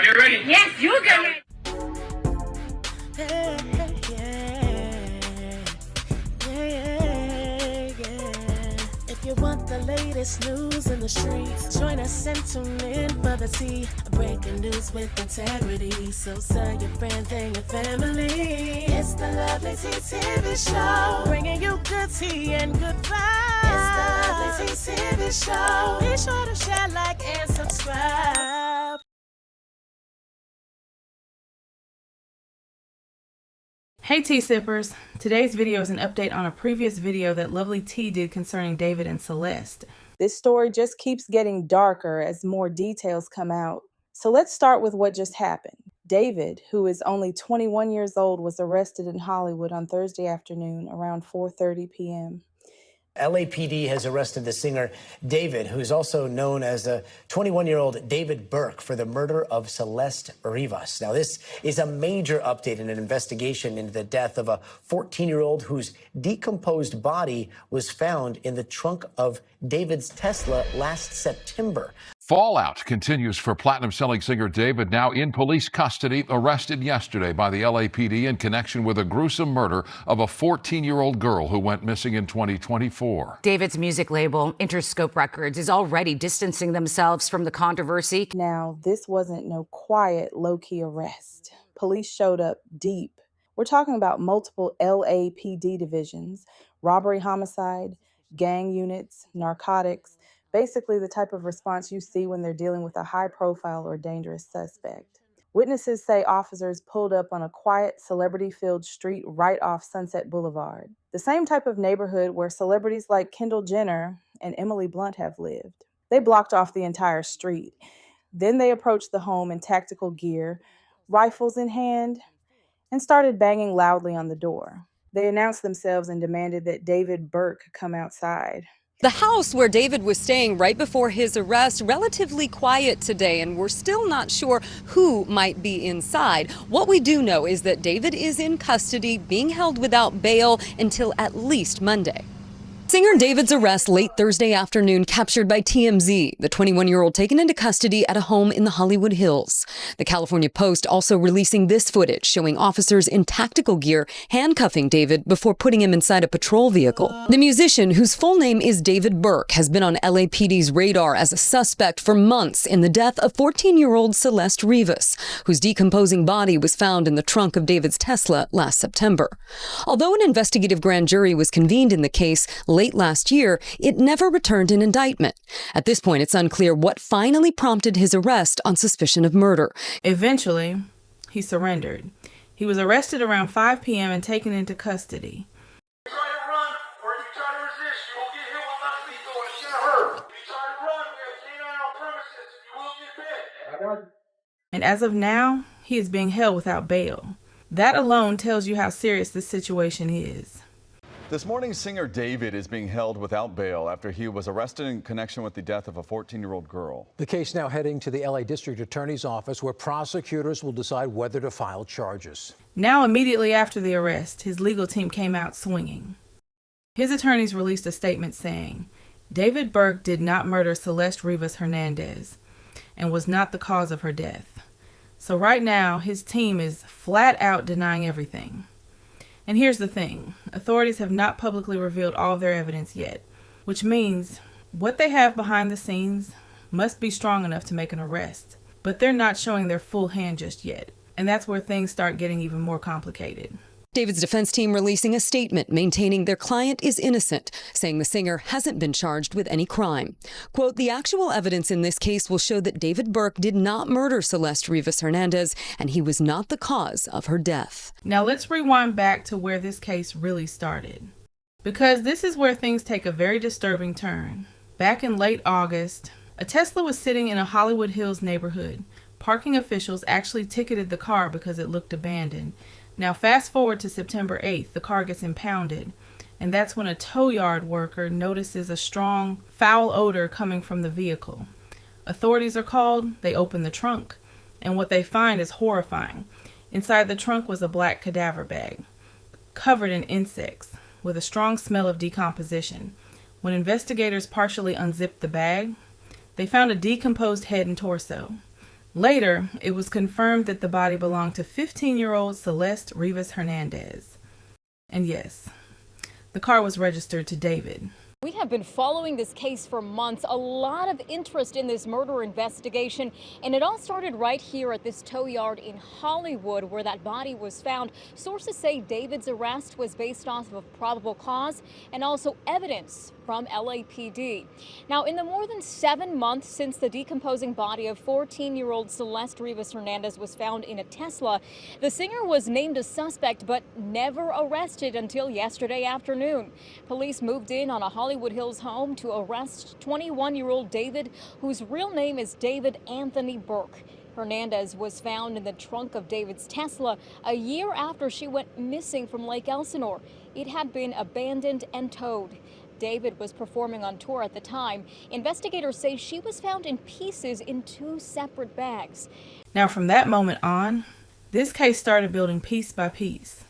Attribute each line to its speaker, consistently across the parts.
Speaker 1: get ready.
Speaker 2: Yes, you get ready.
Speaker 3: If you want the latest news in the streets, join us and tune in for the tea. Breaking news with integrity. So tell your friends and your family. It's the Lovelyti TV show, bringing you good tea and good vibes. It's the Lovelyti TV show. Be sure to share, like, and subscribe.
Speaker 4: Hey tea sippers, today's video is an update on a previous video that Lovelyti did concerning David and Celeste. This story just keeps getting darker as more details come out. So let's start with what just happened. David, who is only 21 years old, was arrested in Hollywood on Thursday afternoon around 4:30 p.m.
Speaker 5: LAPD has arrested the singer David, who's also known as the 21-year-old David Burke, for the murder of Celeste Rivas. Now, this is a major update in an investigation into the death of a 14-year-old whose decomposed body was found in the trunk of David's Tesla last September.
Speaker 6: Fallout continues for platinum-selling singer David, now in police custody, arrested yesterday by the LAPD in connection with a gruesome murder of a 14-year-old girl who went missing in 2024.
Speaker 7: David's music label, Interscope Records, is already distancing themselves from the controversy.
Speaker 4: Now, this wasn't no quiet, low-key arrest. Police showed up deep. We're talking about multiple LAPD divisions, robbery, homicide, gang units, narcotics, basically the type of response you see when they're dealing with a high-profile or dangerous suspect. Witnesses say officers pulled up on a quiet, celebrity-filled street right off Sunset Boulevard, the same type of neighborhood where celebrities like Kendall Jenner and Emily Blunt have lived. They blocked off the entire street. Then they approached the home in tactical gear, rifles in hand, and started banging loudly on the door. They announced themselves and demanded that David Burke come outside.
Speaker 8: The house where David was staying right before his arrest, relatively quiet today, and we're still not sure who might be inside. What we do know is that David is in custody, being held without bail until at least Monday. Singer David's arrest late Thursday afternoon captured by TMZ, the 21-year-old taken into custody at a home in the Hollywood Hills. The California Post also releasing this footage showing officers in tactical gear handcuffing David before putting him inside a patrol vehicle. The musician, whose full name is David Burke, has been on LAPD's radar as a suspect for months in the death of 14-year-old Celeste Rivas, whose decomposing body was found in the trunk of David's Tesla last September. Although an investigative grand jury was convened in the case late last year, it never returned an indictment. At this point, it's unclear what finally prompted his arrest on suspicion of murder.
Speaker 4: Eventually, he surrendered. He was arrested around 5 p.m. and taken into custody.
Speaker 1: You try to run or you try to resist, you will get hit with left feet door. It's gonna hurt. If you try to run, we have canine on premises. You will get bit.
Speaker 4: And as of now, he is being held without bail. That alone tells you how serious this situation is.
Speaker 9: This morning, singer David is being held without bail after he was arrested in connection with the death of a 14-year-old girl.
Speaker 10: The case now heading to the LA District Attorney's Office, where prosecutors will decide whether to file charges.
Speaker 4: Now, immediately after the arrest, his legal team came out swinging. His attorneys released a statement saying, David Burke did not murder Celeste Rivas Hernandez and was not the cause of her death. So right now, his team is flat out denying everything. And here's the thing, authorities have not publicly revealed all of their evidence yet, which means what they have behind the scenes must be strong enough to make an arrest, but they're not showing their full hand just yet. And that's where things start getting even more complicated.
Speaker 8: David's defense team releasing a statement maintaining their client is innocent, saying the singer hasn't been charged with any crime. Quote, the actual evidence in this case will show that David Burke did not murder Celeste Rivas Hernandez, and he was not the cause of her death.
Speaker 4: Now let's rewind back to where this case really started, because this is where things take a very disturbing turn. Back in late August, a Tesla was sitting in a Hollywood Hills neighborhood. Parking officials actually ticketed the car because it looked abandoned. Now fast forward to September 8th, the car gets impounded, and that's when a tow yard worker notices a strong, foul odor coming from the vehicle. Authorities are called, they open the trunk, and what they find is horrifying. Inside the trunk was a black cadaver bag, covered in insects, with a strong smell of decomposition. When investigators partially unzipped the bag, they found a decomposed head and torso. Later, it was confirmed that the body belonged to 15-year-old Celeste Rivas Hernandez. And yes, the car was registered to David.
Speaker 2: We have been following this case for months. A lot of interest in this murder investigation, and it all started right here at this tow yard in Hollywood where that body was found. Sources say David's arrest was based off of probable cause and also evidence from LAPD. Now, in the more than 7 months since the decomposing body of 14-year-old Celeste Rivas Hernandez was found in a Tesla, the singer was named a suspect but never arrested until yesterday afternoon. Police moved in on a Hollywood Hills home to arrest 21-year-old David, whose real name is David Anthony Burke. Hernandez was found in the trunk of David's Tesla a year after she went missing from Lake Elsinore. It had been abandoned and towed. David was performing on tour at the time. Investigators say she was found in pieces in 2 separate bags.
Speaker 4: Now, from that moment on, this case started building piece by piece.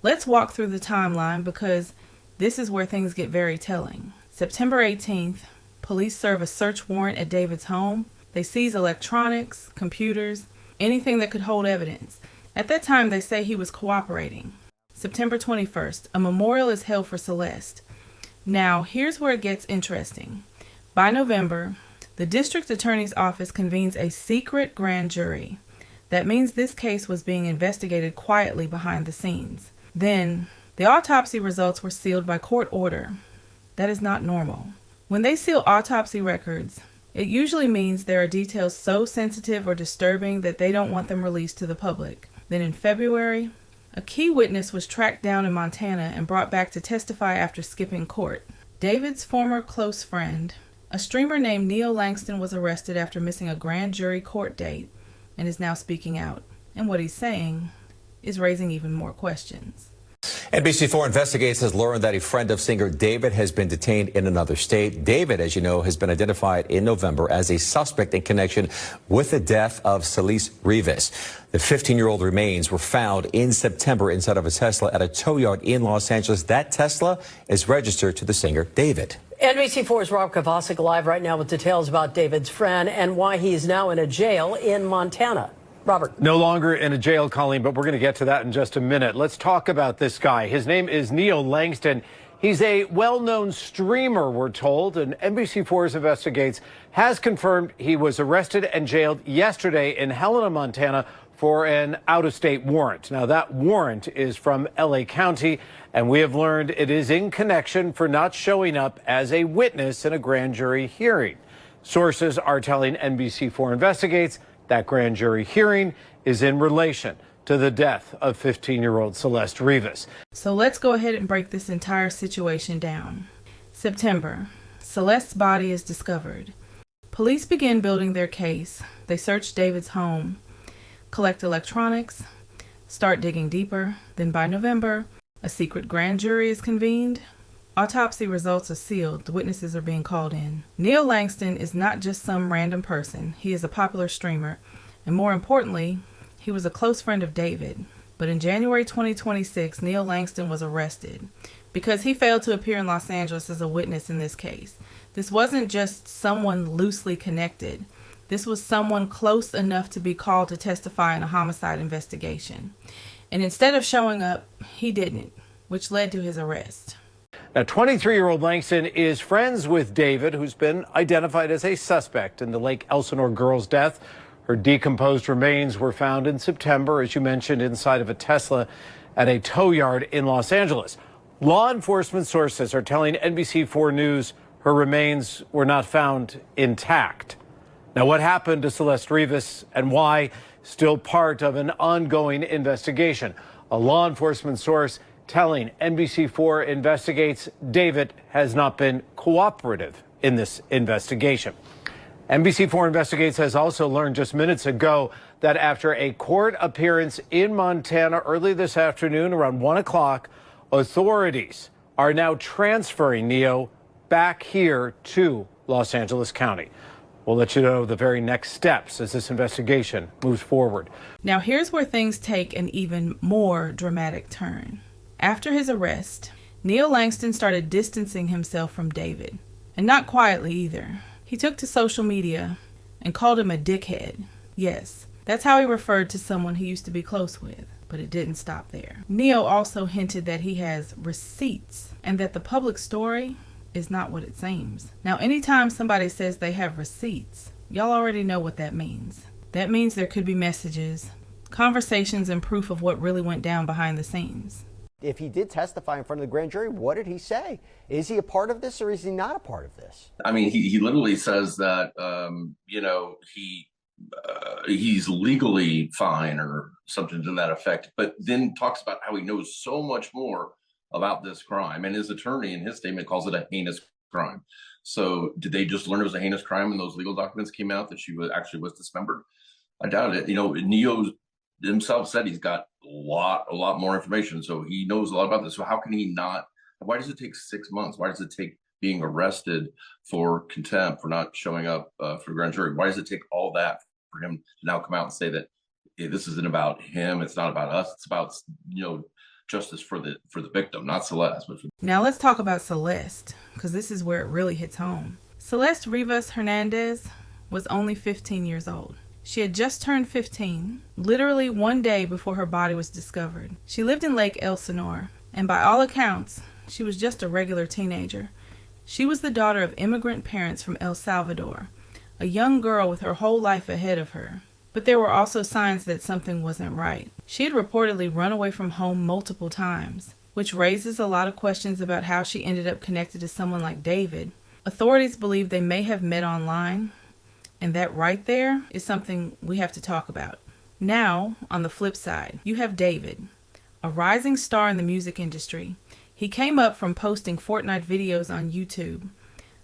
Speaker 4: Let's walk through the timeline because this is where things get very telling. September 18th, police serve a search warrant at David's home. They seize electronics, computers, anything that could hold evidence. At that time, they say he was cooperating. September 21st, a memorial is held for Celeste. Now, here's where it gets interesting. By November, the district attorney's office convenes a secret grand jury. That means this case was being investigated quietly behind the scenes. Then, the autopsy results were sealed by court order. That is not normal. When they seal autopsy records, it usually means there are details so sensitive or disturbing that they don't want them released to the public. Then in February, a key witness was tracked down in Montana and brought back to testify after skipping court. David's former close friend, a streamer named Neil Langston, was arrested after missing a grand jury court date and is now speaking out. And what he's saying is raising even more questions.
Speaker 11: NBC4 Investigates has learned that a friend of singer David has been detained in another state. David, as you know, has been identified in November as a suspect in connection with the death of Celeste Rivas. The 15-year-old remains were found in September inside of a Tesla at a tow yard in Los Angeles. That Tesla is registered to the singer David.
Speaker 12: NBC4's Rob Kovacic live right now with details about David's friend and why he is now in a jail in Montana. Robert.
Speaker 13: No longer in a jail, Colleen, but we're going to get to that in just a minute. Let's talk about this guy. His name is Neil Langston. He's a well-known streamer, we're told, and NBC4's Investigates has confirmed he was arrested and jailed yesterday in Helena, Montana for an out-of-state warrant. Now, that warrant is from LA County, and we have learned it is in connection for not showing up as a witness in a grand jury hearing. Sources are telling NBC4 Investigates that grand jury hearing is in relation to the death of 15-year-old Celeste Rivas.
Speaker 4: So let's go ahead and break this entire situation down. September, Celeste's body is discovered. Police begin building their case. They search David's home, collect electronics, start digging deeper. Then by November, a secret grand jury is convened. Autopsy results are sealed. The witnesses are being called in. Neil Langston is not just some random person. He is a popular streamer. And more importantly, he was a close friend of David. But in January 2026, Neil Langston was arrested because he failed to appear in Los Angeles as a witness in this case. This wasn't just someone loosely connected. This was someone close enough to be called to testify in a homicide investigation. And instead of showing up, he didn't, which led to his arrest.
Speaker 13: Now, 23-year-old Langston is friends with David, who's been identified as a suspect in the Lake Elsinore girl's death. Her decomposed remains were found in September, as you mentioned, inside of a Tesla at a tow yard in Los Angeles. Law enforcement sources are telling NBC4 News her remains were not found intact. Now, what happened to Celeste Rivas and why? Still part of an ongoing investigation. A law enforcement source telling NBC4 Investigates David has not been cooperative in this investigation. NBC4 Investigates has also learned just minutes ago that after a court appearance in Montana early this afternoon around 1 o'clock, authorities are now transferring Neo back here to Los Angeles County. We'll let you know the very next steps as this investigation moves forward.
Speaker 4: Now here's where things take an even more dramatic turn. After his arrest, Neil Langston started distancing himself from David. And not quietly either. He took to social media and called him a dickhead. Yes, that's how he referred to someone he used to be close with. But it didn't stop there. Neo also hinted that he has receipts and that the public story is not what it seems. Now, anytime somebody says they have receipts, y'all already know what that means. That means there could be messages, conversations, and proof of what really went down behind the scenes.
Speaker 14: If he did testify in front of the grand jury, what did he say? Is he a part of this or is he not a part of this?
Speaker 15: I mean, he literally says that, he's legally fine or something to that effect, but then talks about how he knows so much more about this crime. And his attorney in his statement calls it a heinous crime. So did they just learn it was a heinous crime when those legal documents came out that she actually was dismembered? I doubt it. Neo himself said he's got a lot more information. So he knows a lot about this. So how can he not? Why does it take 6 months? Why does it take being arrested for contempt for not showing up for the grand jury? Why does it take all that for him to now come out and say that this isn't about him, it's not about us, it's about justice for the victim, not Celeste.
Speaker 4: Now let's talk about Celeste, because this is where it really hits home. Celeste Rivas Hernandez was only 15 years old. She had just turned 15, literally one day before her body was discovered. She lived in Lake Elsinore, and by all accounts, she was just a regular teenager. She was the daughter of immigrant parents from El Salvador, a young girl with her whole life ahead of her. But there were also signs that something wasn't right. She had reportedly run away from home multiple times, which raises a lot of questions about how she ended up connected to someone like David. Authorities believe they may have met online, and that right there is something we have to talk about. Now, on the flip side, you have David, a rising star in the music industry. He came up from posting Fortnite videos on YouTube,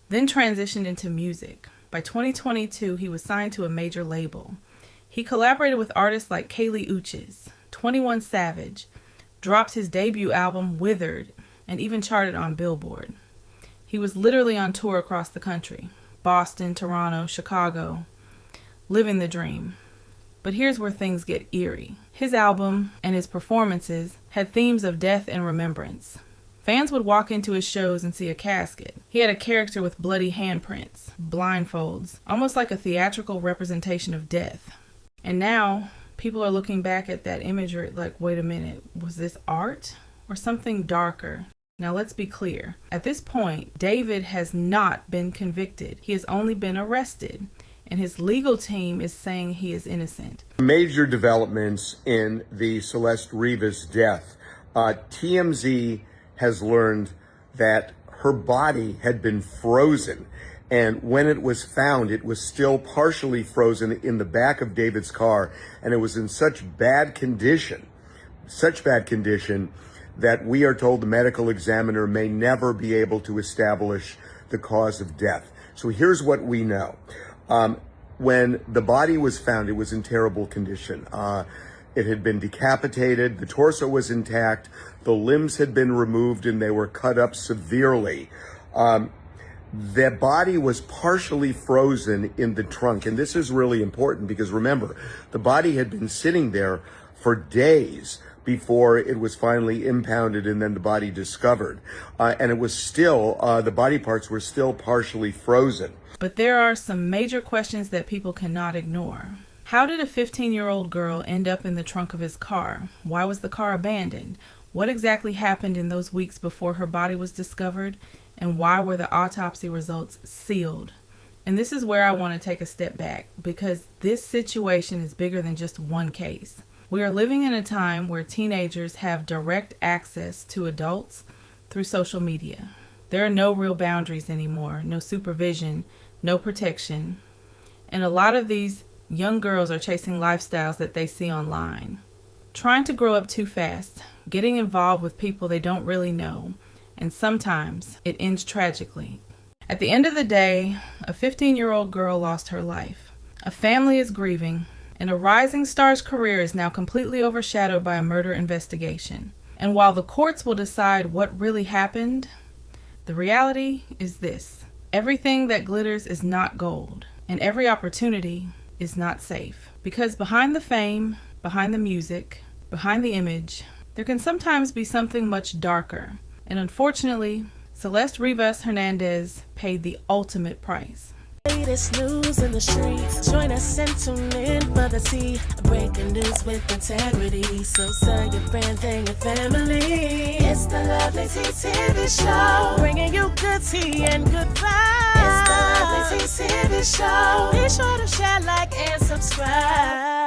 Speaker 4: then transitioned into music. By 2022, he was signed to a major label. He collaborated with artists like Kaylee Uchis, 21 Savage, dropped his debut album, Withered, and even charted on Billboard. He was literally on tour across the country, Boston, Toronto, Chicago, living the dream. But here's where things get eerie. His album and his performances had themes of death and remembrance. Fans would walk into his shows and see a casket. He had a character with bloody handprints, blindfolds, almost like a theatrical representation of death. And now, people are looking back at that imagery like, wait a minute, was this art or something darker? Now let's be clear. At this point, David has not been convicted. He has only been arrested, and his legal team is saying he is innocent.
Speaker 16: Major developments in the Celeste Rivas death. TMZ has learned that her body had been frozen, and when it was found, it was still partially frozen in the back of David's car, and it was in such bad condition that we are told the medical examiner may never be able to establish the cause of death. So here's what we know. When the body was found, it was in terrible condition. It had been decapitated, the torso was intact, the limbs had been removed, and they were cut up severely. The body was partially frozen in the trunk, and this is really important because remember, the body had been sitting there for days before it was finally impounded and then the body discovered. And it was still, the body parts were still partially frozen.
Speaker 4: But there are some major questions that people cannot ignore. How did a 15-year-old girl end up in the trunk of his car? Why was the car abandoned? What exactly happened in those weeks before her body was discovered? And why were the autopsy results sealed? And this is where I want to take a step back, because this situation is bigger than just one case. We are living in a time where teenagers have direct access to adults through social media. There are no real boundaries anymore, no supervision, no protection. And a lot of these young girls are chasing lifestyles that they see online, trying to grow up too fast, getting involved with people they don't really know, and sometimes it ends tragically. At the end of the day, a 15-year-old girl lost her life. A family is grieving, and a rising star's career is now completely overshadowed by a murder investigation. And while the courts will decide what really happened, the reality is this: everything that glitters is not gold, and every opportunity is not safe. Because behind the fame, behind the music, behind the image, there can sometimes be something much darker. And unfortunately, Celeste Rivas Hernandez paid the ultimate price.
Speaker 3: Latest news in the streets. Join us and tune in for the tea. Breaking news with integrity. So tell your friends and your family. It's the Lovelyti TV show. Bringing you good tea and good vibes. It's the Lovelyti TV show. Be sure to share, like, and subscribe.